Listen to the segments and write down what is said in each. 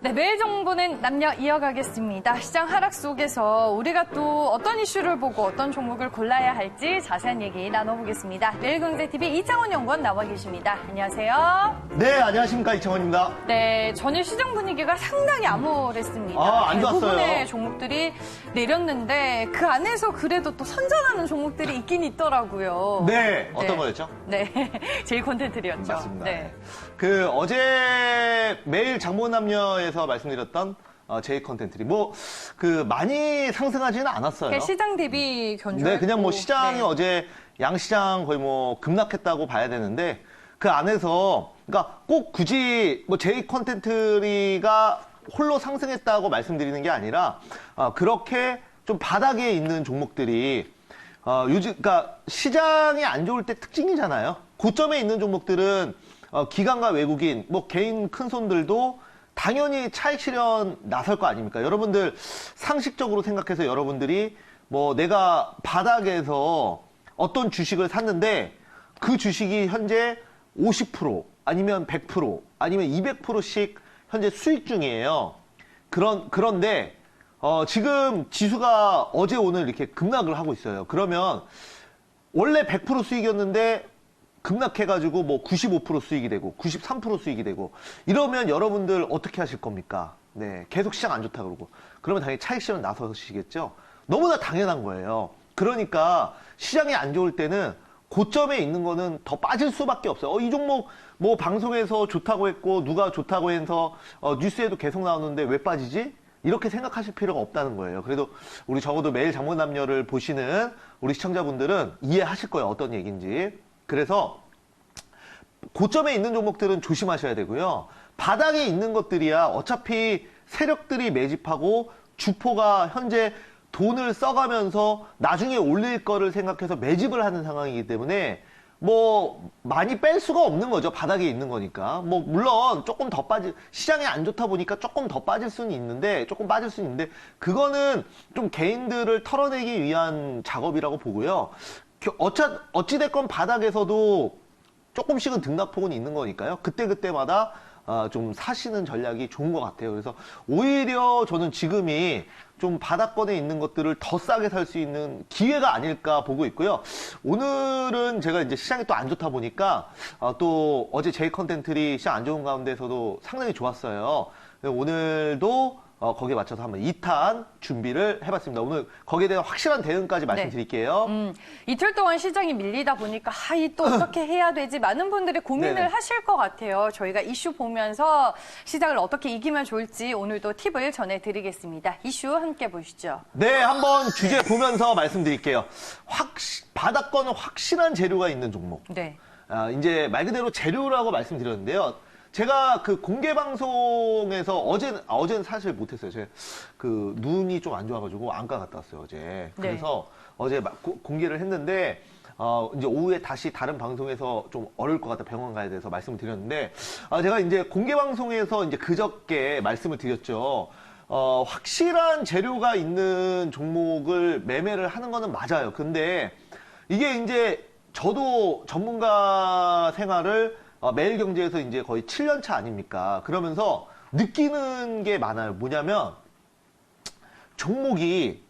네, 매일 정보는 남녀 이어가겠습니다. 시장 하락 속에서 우리가 또 어떤 이슈를 보고 어떤 종목을 골라야 할지 자세한 얘기 나눠보겠습니다. 매일경제TV 이창원 연구원 나와 계십니다. 안녕하세요. 네, 안녕하십니까. 이창원입니다. 네, 전일 시장 분위기가 상당히 암울했습니다. 안 좋았어요. 대부분의 종목들이 내렸는데 그 안에서 그래도 또 선전하는 종목들이 있긴 있더라고요. 네, 어떤 거였죠? 네, 제일 콘텐츠였죠. 맞습니다. 네. 어제 매일 장보남녀에서 말씀드렸던 제이 컨텐츠리 많이 상승하지는 않았어요. 시장 대비 견조. 네, 그냥 시장이 네. 어제 양시장 거의 급락했다고 봐야 되는데 그 안에서 그러니까 꼭 굳이 제이 컨텐츠리가 홀로 상승했다고 말씀드리는 게 아니라 그렇게 좀 바닥에 있는 종목들이 그러니까 시장이 안 좋을 때 특징이잖아요. 고점에 있는 종목들은 기관과 외국인, 개인 큰 손들도 당연히 차익 실현 나설 거 아닙니까? 여러분들 상식적으로 생각해서 여러분들이 내가 바닥에서 어떤 주식을 샀는데 그 주식이 현재 50% 아니면 100% 아니면 200%씩 현재 수익 중이에요. 그런데 지금 지수가 어제 오늘 이렇게 급락을 하고 있어요. 그러면 원래 100% 수익이었는데 급락해가지고 95% 수익이 되고 93% 수익이 되고 이러면 여러분들 어떻게 하실 겁니까? 네, 계속 시장 안 좋다 그러고 그러면 당연히 차익 실현 나서시겠죠? 너무나 당연한 거예요. 그러니까 시장이 안 좋을 때는 고점에 있는 거는 더 빠질 수밖에 없어요. 이 종목 방송에서 좋다고 했고 누가 좋다고 해서 뉴스에도 계속 나오는데 왜 빠지지? 이렇게 생각하실 필요가 없다는 거예요. 그래도 우리 적어도 매일 장보남녀를 보시는 우리 시청자분들은 이해하실 거예요. 어떤 얘기인지. 그래서 고점에 있는 종목들은 조심하셔야 되고요. 바닥에 있는 것들이야 어차피 세력들이 매집하고 주포가 현재 돈을 써가면서 나중에 올릴 거를 생각해서 매집을 하는 상황이기 때문에 많이 뺄 수가 없는 거죠. 바닥에 있는 거니까. 물론 조금 더 시장이 안 좋다 보니까 조금 더 빠질 수는 있는데, 그거는 좀 개인들을 털어내기 위한 작업이라고 보고요. 어찌됐건 바닥에서도 조금씩은 등락폭은 있는 거니까요. 그때그때마다 좀 사시는 전략이 좋은 것 같아요. 그래서 오히려 저는 지금이 좀 바닥권에 있는 것들을 더 싸게 살 수 있는 기회가 아닐까 보고 있고요. 오늘은 제가 이제 시장이 또 안 좋다 보니까 또 어제 제이 컨텐츠리 시장 안 좋은 가운데서도 상당히 좋았어요. 오늘도 거기에 맞춰서 한번 2탄 준비를 해봤습니다. 오늘 거기에 대한 확실한 대응까지 말씀드릴게요. 네. 이틀 동안 시장이 밀리다 보니까 또 어떻게 해야 되지? 많은 분들이 고민을 네네. 하실 것 같아요. 저희가 이슈 보면서 시장을 어떻게 이기면 좋을지 오늘도 팁을 전해드리겠습니다. 이슈 함께 보시죠. 네, 한번 주제 보면서 말씀드릴게요. 바닥권은 확실한 재료가 있는 종목. 네. 이제 말 그대로 재료라고 말씀드렸는데요. 제가 그 공개 방송에서 어제는 사실 못했어요. 제가 눈이 좀 안 좋아가지고 안과 갔다 왔어요, 어제. 그래서 어제 공개를 했는데, 이제 오후에 다시 다른 방송에서 좀 어려울 것 같다 병원 가야 돼서 말씀을 드렸는데, 제가 이제 공개 방송에서 이제 그저께 말씀을 드렸죠. 확실한 재료가 있는 종목을 매매를 하는 거는 맞아요. 근데 이게 이제 저도 전문가 생활을 매일경제에서 이제 거의 7년 차 아닙니까? 그러면서 느끼는 게 많아요. 뭐냐면 종목이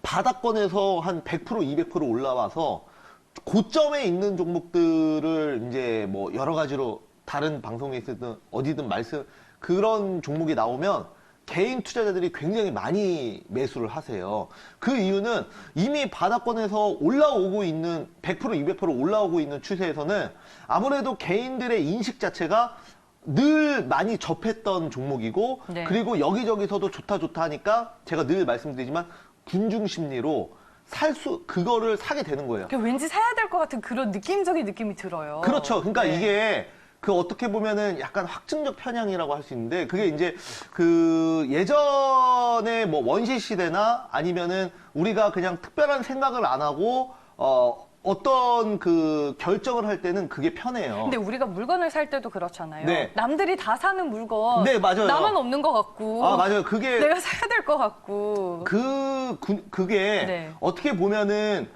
바닥권에서 한 100%, 200% 올라와서 고점에 있는 종목들을 이제 여러 가지로 다른 방송에 있든 어디든 그런 종목이 나오면 개인 투자자들이 굉장히 많이 매수를 하세요. 그 이유는 이미 바닥권에서 올라오고 있는 100%, 200% 올라오고 있는 추세에서는 아무래도 개인들의 인식 자체가 늘 많이 접했던 종목이고 그리고 여기저기서도 좋다 하니까 제가 늘 말씀드리지만 군중 심리로 그거를 사게 되는 거예요. 왠지 사야 될 것 같은 그런 느낌적인 느낌이 들어요. 그렇죠. 그러니까 이게 어떻게 보면은 약간 확증적 편향이라고 할 수 있는데, 그게 이제 예전에 원시 시대나 아니면은 우리가 그냥 특별한 생각을 안 하고, 어떤 결정을 할 때는 그게 편해요. 근데 우리가 물건을 살 때도 그렇잖아요. 네. 남들이 다 사는 물건. 네, 맞아요. 나만 없는 것 같고. 맞아요. 그게. 내가 사야 될 것 같고. 그게 어떻게 보면은,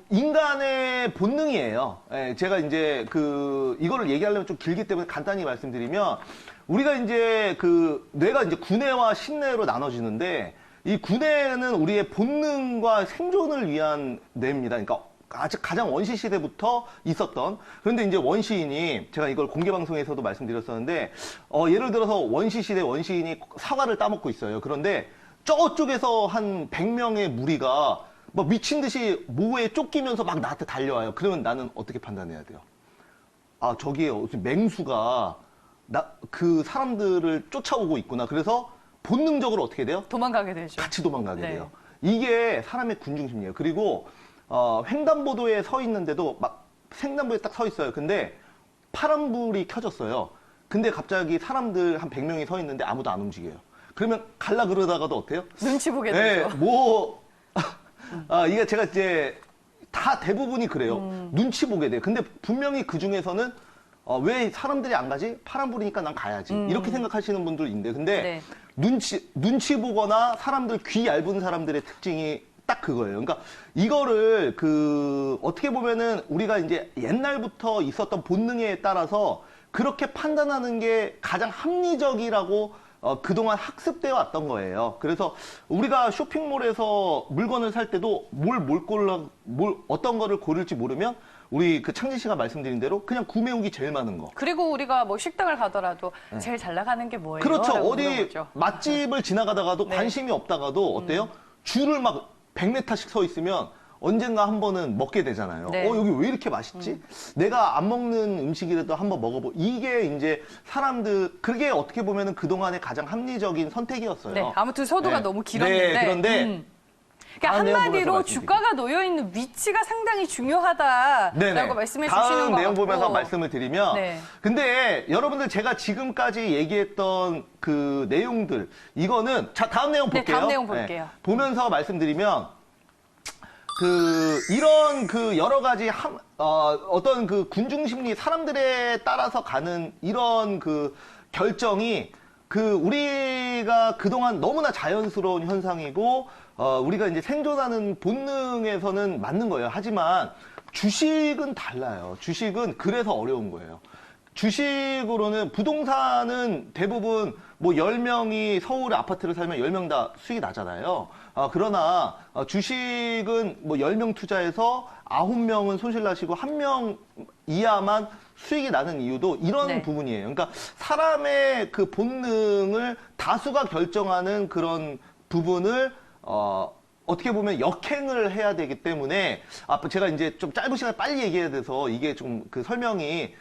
인간의 본능이에요. 예, 제가 이제 이거를 얘기하려면 좀 길기 때문에 간단히 말씀드리면, 우리가 이제 그 뇌가 이제 구뇌와 신뇌로 나눠지는데 이 구뇌는 우리의 본능과 생존을 위한 뇌입니다. 그러니까 아직 가장 원시 시대부터 있었던. 그런데 이제 원시인이 제가 이걸 공개 방송에서도 말씀드렸었는데 예를 들어서 원시 시대 원시인이 사과를 따먹고 있어요. 그런데 저쪽에서 한 100명의 무리가 막 미친 듯이 모에 쫓기면서 막 나한테 달려와요. 그러면 나는 어떻게 판단해야 돼요? 아, 저기에 맹수가 그 사람들을 쫓아오고 있구나. 그래서 본능적으로 어떻게 돼요? 도망가게 되죠. 같이 도망가게 네. 돼요. 이게 사람의 군중심리예요. 그리고 횡단보도에 서 있는데도 막 횡단보도에 딱 서 있어요. 근데 파란불이 켜졌어요. 근데 갑자기 사람들 한 100명이 서 있는데 아무도 안 움직여요. 그러면 갈라 그러다가도 어때요? 눈치 보게 네, 되죠. 이게 제가 이제 다 대부분이 그래요. 눈치 보게 돼요. 근데 분명히 그 중에서는 왜 사람들이 안 가지? 파란불이니까 난 가야지. 이렇게 생각하시는 분들 있는데, 근데 네. 눈치 보거나 사람들 귀 얇은 사람들의 특징이 딱 그거예요. 그러니까 이거를 어떻게 보면은 우리가 이제 옛날부터 있었던 본능에 따라서 그렇게 판단하는 게 가장 합리적이라고 그동안 학습되어 왔던 거예요. 그래서 우리가 쇼핑몰에서 물건을 살 때도 어떤 거를 고를지 모르면 우리 그 창진 씨가 말씀드린 대로 그냥 구매 후기 제일 많은 거. 그리고 우리가 뭐 식당을 가더라도 제일 잘 나가는 게 뭐예요? 그렇죠. 라고 어디 물어보죠. 맛집을 지나가다가도 네. 관심이 없다가도 어때요? 줄을 막 100m씩 서 있으면 언젠가 한 번은 먹게 되잖아요. 네. 여기 왜 이렇게 맛있지? 내가 안 먹는 음식이라도 한번 이게 이제 그게 어떻게 보면은 그동안의 가장 합리적인 선택이었어요. 네. 아무튼 서두가 네. 너무 길었는데. 네, 그런데 그러니까 다음 내용 한마디로 보면서 주가가 놓여 있는 위치가 상당히 중요하다라고 네네. 말씀해 주시는 다음 것 내용 같고. 보면서 말씀을 드리면 네. 근데 여러분들 제가 지금까지 얘기했던 그 내용들 이거는 다음 내용 네, 볼게요. 다음 내용 볼게요. 보면서 말씀드리면 이런 여러 가지 어떤 그 군중심리 사람들에 따라서 가는 이런 결정이 우리가 그동안 너무나 자연스러운 현상이고 우리가 이제 생존하는 본능에서는 맞는 거예요. 하지만 주식은 달라요. 주식은 그래서 어려운 거예요. 주식으로는 부동산은 대부분 뭐 10명이 서울에 아파트를 살면 10명 다 수익이 나잖아요. 그러나 주식은 뭐 10명 투자해서 9명은 손실 나시고 1명 이하만 수익이 나는 이유도 이런 네. 부분이에요. 그러니까 사람의 그 본능을 다수가 결정하는 그런 부분을 어떻게 보면 역행을 해야 되기 때문에 제가 이제 좀 짧은 시간에 빨리 얘기해야 돼서 이게 좀 설명이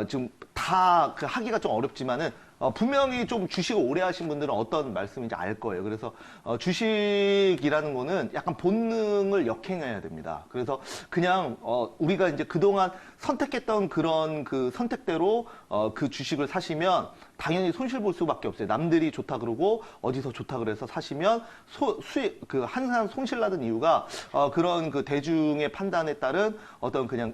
좀 다 하기가 좀 어렵지만은 분명히 좀 주식을 오래 하신 분들은 어떤 말씀인지 알 거예요. 그래서 주식이라는 거는 약간 본능을 역행해야 됩니다. 그래서 그냥 우리가 이제 그동안 선택했던 그런 선택대로 그 주식을 사시면 당연히 손실 볼 수밖에 없어요. 남들이 좋다 그러고 어디서 좋다 그래서 사시면 수익 항상 손실 나는 이유가 그런 대중의 판단에 따른 어떤 그냥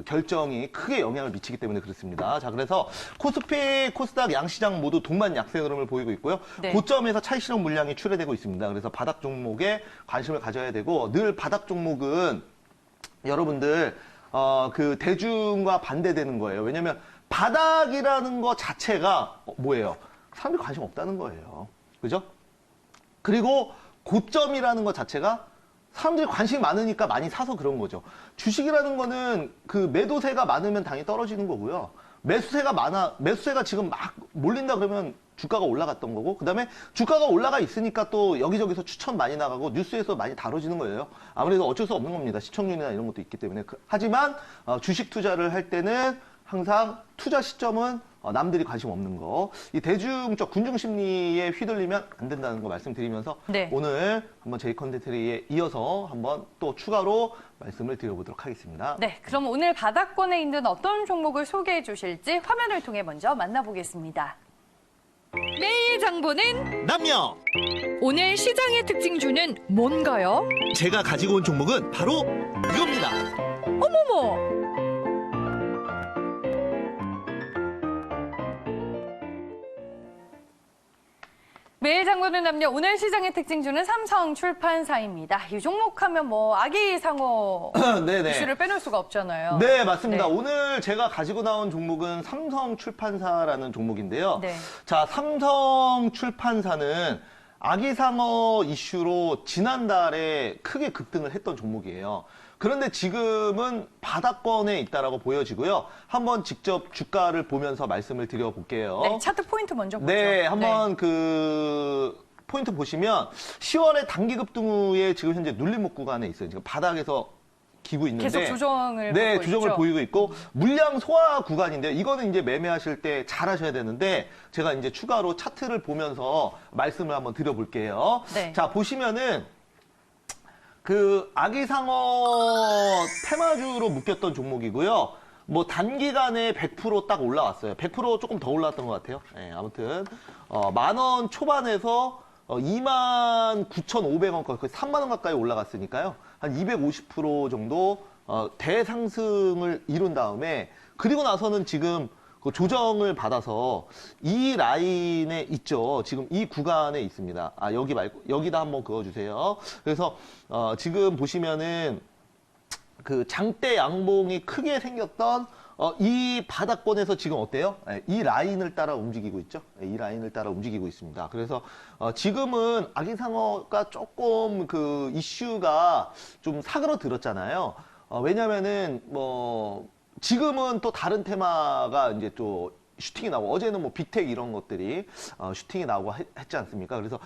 결정이 크게 영향을 미치기 때문에 그렇습니다. 자, 그래서 코스피, 코스닥 양시장 모두 동반 약세 흐름을 보이고 있고요. 네. 고점에서 차익 실현 물량이 출회되고 있습니다. 그래서 바닥 종목에 관심을 가져야 되고 늘 바닥 종목은 여러분들 대중과 반대되는 거예요. 왜냐면 바닥이라는 거 자체가 뭐예요? 사람들이 관심 없다는 거예요. 그죠? 그리고 고점이라는 것 자체가 사람들이 관심이 많으니까 많이 사서 그런 거죠. 주식이라는 거는 매도세가 많으면 당연히 떨어지는 거고요. 매수세가 지금 막 몰린다 그러면 주가가 올라갔던 거고, 그 다음에 주가가 올라가 있으니까 또 여기저기서 추천 많이 나가고 뉴스에서 많이 다뤄지는 거예요. 아무래도 어쩔 수 없는 겁니다. 시청률이나 이런 것도 있기 때문에. 하지만 주식 투자를 할 때는 항상 투자 시점은 남들이 관심 없는 거. 이 대중적 군중심리에 휘둘리면 안 된다는 거 말씀드리면서 네. 오늘 한번 저희 컨텐츠에 이어서 한번 또 추가로 말씀을 드려보도록 하겠습니다. 네, 그럼 오늘 바닥권에 있는 어떤 종목을 소개해 주실지 화면을 통해 먼저 만나보겠습니다. 매일 장보는 남녀! 오늘 시장의 특징주는 뭔가요? 제가 가지고 온 종목은 바로 이겁니다. 어머머! 매일 장보는 남녀 오늘 시장의 특징 주는 삼성출판사입니다. 이 종목하면 뭐 아기 상어 네네. 이슈를 빼놓을 수가 없잖아요. 네, 맞습니다. 네. 오늘 제가 가지고 나온 종목은 삼성출판사라는 종목인데요. 네. 자, 삼성출판사는 아기상어 이슈로 지난달에 크게 급등을 했던 종목이에요. 그런데 지금은 바닥권에 있다라고 보여지고요. 한번 직접 주가를 보면서 말씀을 드려볼게요. 네, 차트 포인트 먼저 보죠. 네, 한번 그 포인트 보시면 10월에 단기 급등 후에 지금 현재 눌림목 구간에 있어요. 지금 바닥에서 기고 있는데 계속 조정을 네, 받고 조정을 있죠. 보이고 있고 물량 소화 구간인데 이거는 이제 매매하실 때 잘 하셔야 되는데 제가 이제 추가로 차트를 보면서 말씀을 한번 드려볼게요. 네. 자, 보시면은 그 아기상어 테마주로 묶였던 종목이고요. 뭐 단기간에 100% 딱 올라왔어요. 100% 조금 더 올라왔던 것 같아요. 네, 아무튼 10,000원 초반에서 29,500원 거의 3만 원 가까이 올라갔으니까요. 한 250% 정도 대상승을 이룬 다음에 그리고 나서는 지금 그 조정을 받아서 이 라인에 있죠. 지금 이 구간에 있습니다. 아, 여기 말고 여기다 한번 그어주세요. 그래서 지금 보시면은 그 장대 양봉이 크게 생겼던 이 바닥권에서 지금 어때요? 이 라인을 따라 움직이고 있죠. 이 라인을 따라 움직이고 있습니다. 그래서 지금은 아기상어가 조금 그 이슈가 좀 사그러들었잖아요. 왜냐면은 뭐 지금은 또 다른 테마가 이제 또 슈팅이 나오고 어제는 뭐 빅텍 이런 것들이 슈팅이 나오고 했지 않습니까? 그래서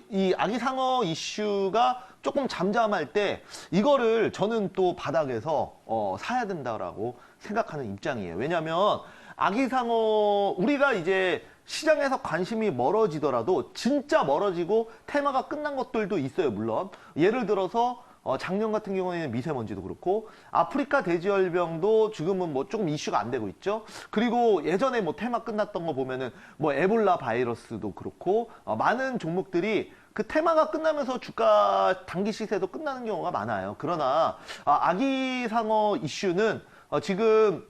이 아기상어 이슈가 조금 잠잠할 때 이거를 저는 또 바닥에서 사야 된다라고 생각하는 입장이에요. 왜냐하면 아기상어 우리가 이제 시장에서 관심이 멀어지더라도 진짜 멀어지고 테마가 끝난 것들도 있어요. 물론 예를 들어서 작년 같은 경우에는 미세먼지도 그렇고 아프리카 돼지열병도 지금은 뭐 조금 이슈가 안 되고 있죠. 그리고 예전에 뭐 테마 끝났던 거 보면은 뭐 에볼라 바이러스도 그렇고 많은 종목들이 그 테마가 끝나면서 주가 단기 시세도 끝나는 경우가 많아요. 그러나 아기상어 이슈는 지금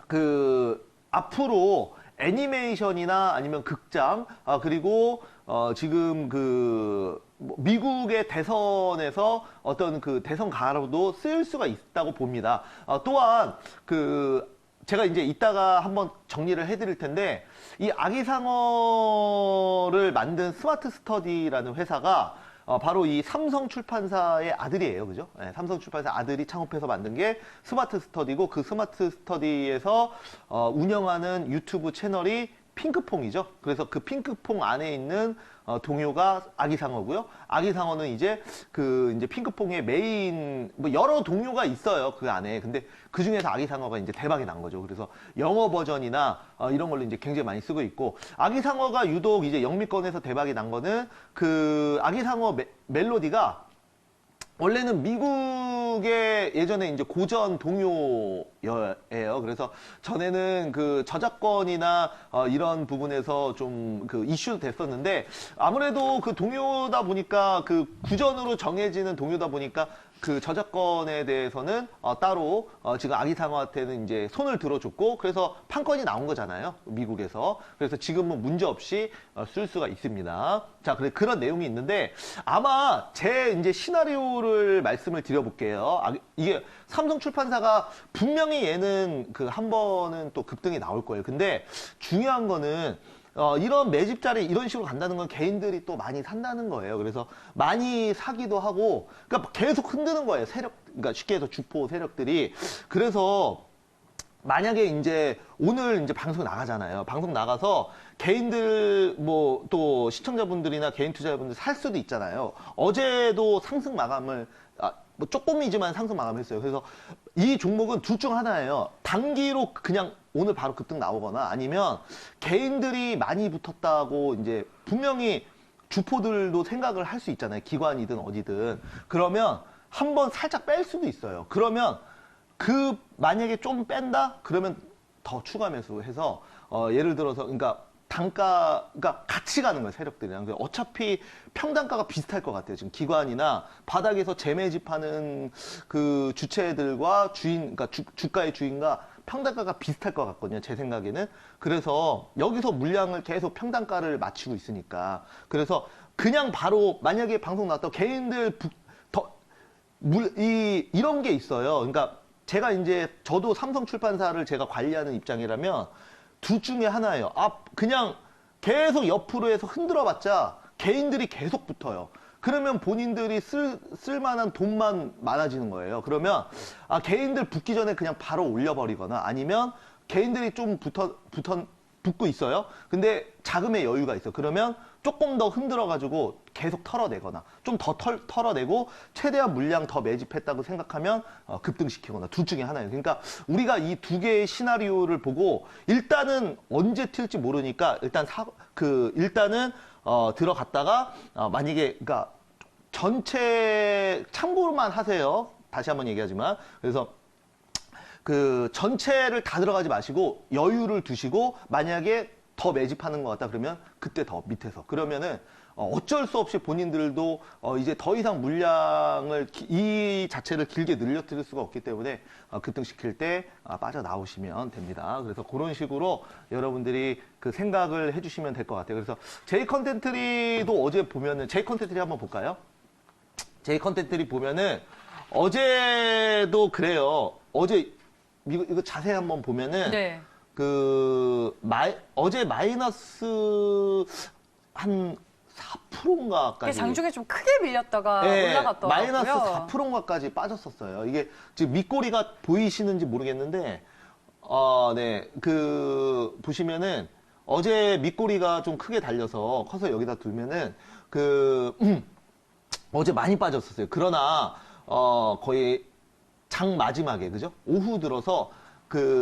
그 앞으로 애니메이션이나 아니면 극장 그리고 지금 그 미국의 대선에서 어떤 그 대선 가로도 쓰일 수가 있다고 봅니다. 또한 그 제가 이제 이따가 한번 정리를 해드릴 텐데 이 아기상어를 만든 스마트 스터디라는 회사가 바로 이 삼성출판사의 아들이에요. 그죠? 네, 삼성출판사 아들이 창업해서 만든 게 스마트 스터디고 그 스마트 스터디에서 운영하는 유튜브 채널이 핑크퐁이죠. 그래서 그 핑크퐁 안에 있는 동요가 아기상어고요. 아기상어는 이제 이제 핑크퐁의 메인 뭐 여러 동요가 있어요. 그 안에. 근데 그 중에서 아기상어가 이제 대박이 난 거죠. 그래서 영어 버전이나 이런 걸로 이제 굉장히 많이 쓰고 있고 아기상어가 유독 이제 영미권에서 대박이 난 거는 그 아기상어 멜로디가 원래는 미국의 예전에 이제 고전 동요예요. 그래서 전에는 그 저작권이나 이런 부분에서 좀 그 이슈 됐었는데 아무래도 그 동요다 보니까 그 구전으로 정해지는 동요다 보니까 그 저작권에 대해서는 따로 지금 아기상어한테는 이제 손을 들어줬고 그래서 판권이 나온 거잖아요. 미국에서. 그래서 지금은 문제 없이 쓸 수가 있습니다. 자, 그런 내용이 있는데 아마 제 이제 시나리오를 말씀을 드려볼게요. 이게 삼성출판사가 분명히 얘는 그 한 번은 또 급등이 나올 거예요. 근데 중요한 거는 이런 매집자리 이런 식으로 간다는 건 개인들이 또 많이 산다는 거예요. 그래서 많이 사기도 하고, 그러니까 계속 흔드는 거예요. 그러니까 쉽게 해서 주포 세력들이. 그래서 만약에 이제 오늘 이제 방송 나가잖아요. 방송 나가서 개인들 뭐 또 시청자분들이나 개인 투자자분들 살 수도 있잖아요. 어제도 상승 마감을 뭐 조금이지만 상승 마감했어요. 그래서 이 종목은 둘 중 하나예요. 단기로 그냥 오늘 바로 급등 나오거나 아니면 개인들이 많이 붙었다고 이제 분명히 주포들도 생각을 할 수 있잖아요. 기관이든 어디든. 그러면 한번 살짝 뺄 수도 있어요. 그러면 만약에 좀 뺀다? 그러면 더 추가 매수해서 예를 들어서 그러니까 그러니까 같이 가는 거예요, 세력들이랑. 어차피 평단가가 비슷할 것 같아요. 지금 기관이나 바닥에서 재매집하는 그 주체들과 그러니까 주가의 주인과 평단가가 비슷할 것 같거든요. 제 생각에는. 그래서 여기서 물량을 계속 평단가를 맞추고 있으니까. 그래서 그냥 바로 만약에 방송 나왔다 개인들 이런 게 있어요. 그러니까 제가 이제 저도 삼성 출판사를 제가 관리하는 입장이라면 둘 중에 하나예요. 그냥 계속 옆으로 해서 흔들어봤자 개인들이 계속 붙어요. 그러면 본인들이 쓸만한 돈만 많아지는 거예요. 그러면 개인들 붙기 전에 그냥 바로 올려버리거나 아니면 개인들이 좀 붙고 있어요. 근데 자금의 여유가 있어. 그러면 조금 더 흔들어가지고 계속 털어내거나 좀 더 털어내고 최대한 물량 더 매집했다고 생각하면 급등시키거나 둘 중에 하나예요. 그러니까 우리가 이 두 개의 시나리오를 보고 일단은 언제 튈지 모르니까 일단은 들어갔다가 만약에 그러니까 전체 참고만 하세요. 다시 한번 얘기하지만 그래서 그 전체를 다 들어가지 마시고 여유를 두시고 만약에 더 매집하는 것 같다 그러면 그때 더 밑에서 그러면은 어쩔 수 없이 본인들도 이제 더 이상 물량을 이 자체를 길게 늘려뜨릴 수가 없기 때문에 급등시킬 때 빠져나오시면 됩니다. 그래서 그런 식으로 여러분들이 그 생각을 해주시면 될 것 같아요. 그래서 제이 컨텐트리도 어제 보면은 제이 컨텐트리 한번 볼까요? 제이 컨텐트리 보면은 어제도 그래요. 어제 이거 자세히 한번 보면은 네. 어제 마이너스 한 4%인가까지. 장중에 좀 크게 밀렸다가 올라갔더라고요. 마이너스 4%인가까지 빠졌었어요. 이게 지금 밑꼬리가 보이시는지 모르겠는데, 네. 보시면은 어제 밑꼬리가 좀 크게 달려서 커서 여기다 두면은 어제 많이 빠졌었어요. 그러나, 거의 장 마지막에, 그죠? 오후 들어서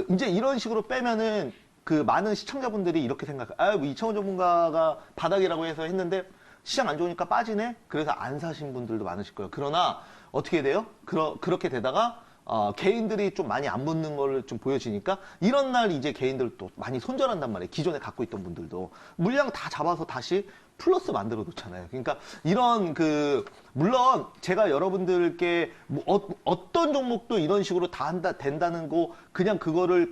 이제 이런 식으로 빼면은 많은 시청자분들이 이렇게 뭐 이창훈 전문가가 바닥이라고 해서 했는데 시장 안 좋으니까 빠지네? 그래서 안 사신 분들도 많으실 거예요. 그러나 어떻게 돼요? 그렇게 되다가 개인들이 좀 많이 안 붙는 걸 좀 보여지니까 이런 날 이제 개인들 또 많이 손절한단 말이에요. 기존에 갖고 있던 분들도. 물량 다 잡아서 다시 플러스 만들어 놓잖아요. 그러니까 이런 물론 제가 여러분들께 어떤 종목도 이런 식으로 다 된다는 거 그냥 그거를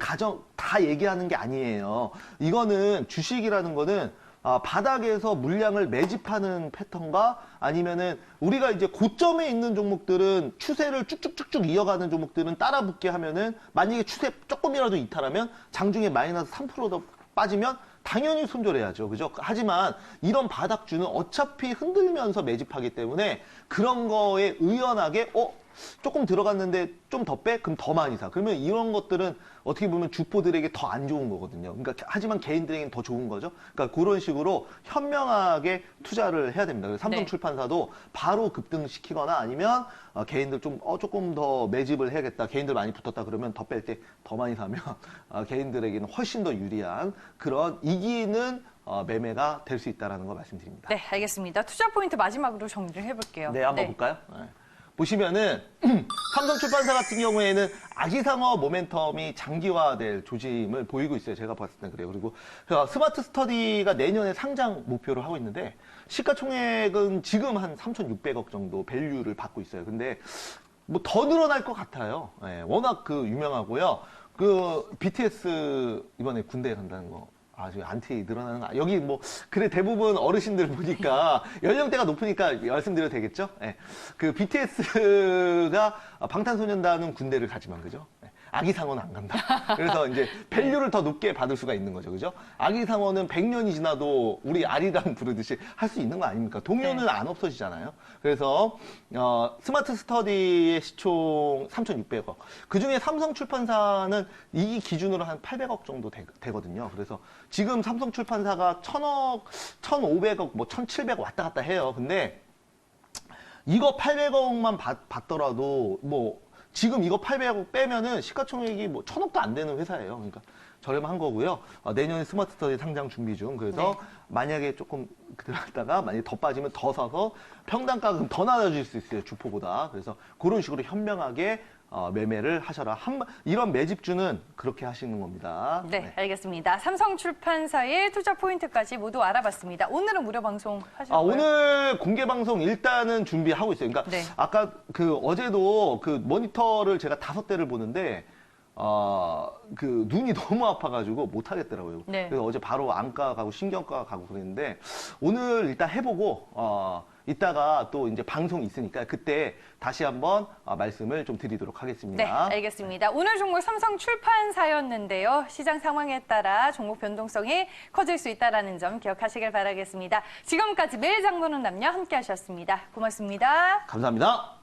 다 얘기하는 게 아니에요. 이거는 주식이라는 거는 바닥에서 물량을 매집하는 패턴과 아니면은 우리가 이제 고점에 있는 종목들은 추세를 쭉쭉쭉쭉 이어가는 종목들은 따라붙게 하면은 만약에 추세 조금이라도 이탈하면 장중에 마이너스 3%더 빠지면 당연히 손절해야죠. 그죠? 하지만 이런 바닥주는 어차피 흔들면서 매집하기 때문에 그런 거에 의연하게 조금 들어갔는데 좀 더 빼? 그럼 더 많이 사. 그러면 이런 것들은 어떻게 보면 주포들에게 더 안 좋은 거거든요. 그러니까 하지만 개인들에게는 더 좋은 거죠. 그러니까 그런 식으로 현명하게 투자를 해야 됩니다. 그래서 삼성 출판사도 바로 급등시키거나 아니면 개인들 조금 더 매집을 해야겠다. 개인들 많이 붙었다 그러면 더 뺄 때 더 많이 사면 개인들에게는 훨씬 더 유리한 그런 이기는 매매가 될 수 있다는 거 말씀드립니다. 네, 알겠습니다. 투자 포인트 마지막으로 정리를 해볼게요. 네, 한번 볼까요? 네. 보시면은 삼성출판사 같은 경우에는 아기상어 모멘텀이 장기화될 조짐을 보이고 있어요. 제가 봤을 때 그래요. 그리고 스마트 스터디가 내년에 상장 목표를 하고 있는데 시가총액은 지금 한 3,600억 정도 밸류를 받고 있어요. 근데 뭐 더 늘어날 것 같아요. 네, 워낙 유명하고요. BTS 이번에 군대에 간다는 거. 지금 안티 늘어나는 거. 여기 그래, 대부분 어르신들 보니까 연령대가 높으니까 말씀드려도 되겠죠? 네. BTS가 방탄소년단은 군대를 가지만, 그죠? 네. 아기상어는 안 간다. 그래서 이제 밸류를 더 높게 받을 수가 있는 거죠. 그죠? 아기상어는 100년이 지나도 우리 아리랑 부르듯이 할 수 있는 거 아닙니까? 동요는 안 없어지잖아요. 그래서, 스마트 스터디의 시총 3,600억. 그 중에 삼성 출판사는 이 기준으로 한 800억 정도 되거든요. 그래서 지금 삼성 출판사가 1,000억, 1,500억, 1,700억 왔다 갔다 해요. 근데 이거 800억만 받더라도 지금 이거 800억 빼면은 시가총액이 1,000억도 안 되는 회사예요. 그러니까 저렴한 거고요. 내년에 스마트 스터디 상장 준비 중. 그래서 만약에 조금 들어갔다가 만약에 더 빠지면 더 사서 평단가가 더 낮아질 수 있어요. 주포보다. 그래서 그런 식으로 현명하게 매매를 하셔라. 이런 매집주는 그렇게 하시는 겁니다. 네, 알겠습니다. 삼성출판사의 투자 포인트까지 모두 알아봤습니다. 오늘은 무료 방송 하실 거예요? 오늘 공개 방송 일단은 준비하고 있어요. 그러니까 아까 어제도 모니터를 제가 5대를 보는데 그 눈이 너무 아파가지고 못 하겠더라고요. 네. 그래서 어제 바로 안과 가고 신경과 가고 그랬는데 오늘 일단 해보고 이따가 또 이제 방송이 있으니까 그때 다시 한번 말씀을 좀 드리도록 네, 하겠습니다. 알겠습니다. 오늘 종목 삼성출판사였는데요. 시장 상황에 따라 종목 변동성이 커질 수 있다는 점 기억하시길 바라겠습니다. 지금까지 매일 장보는 남녀 함께 하셨습니다. 고맙습니다. 감사합니다.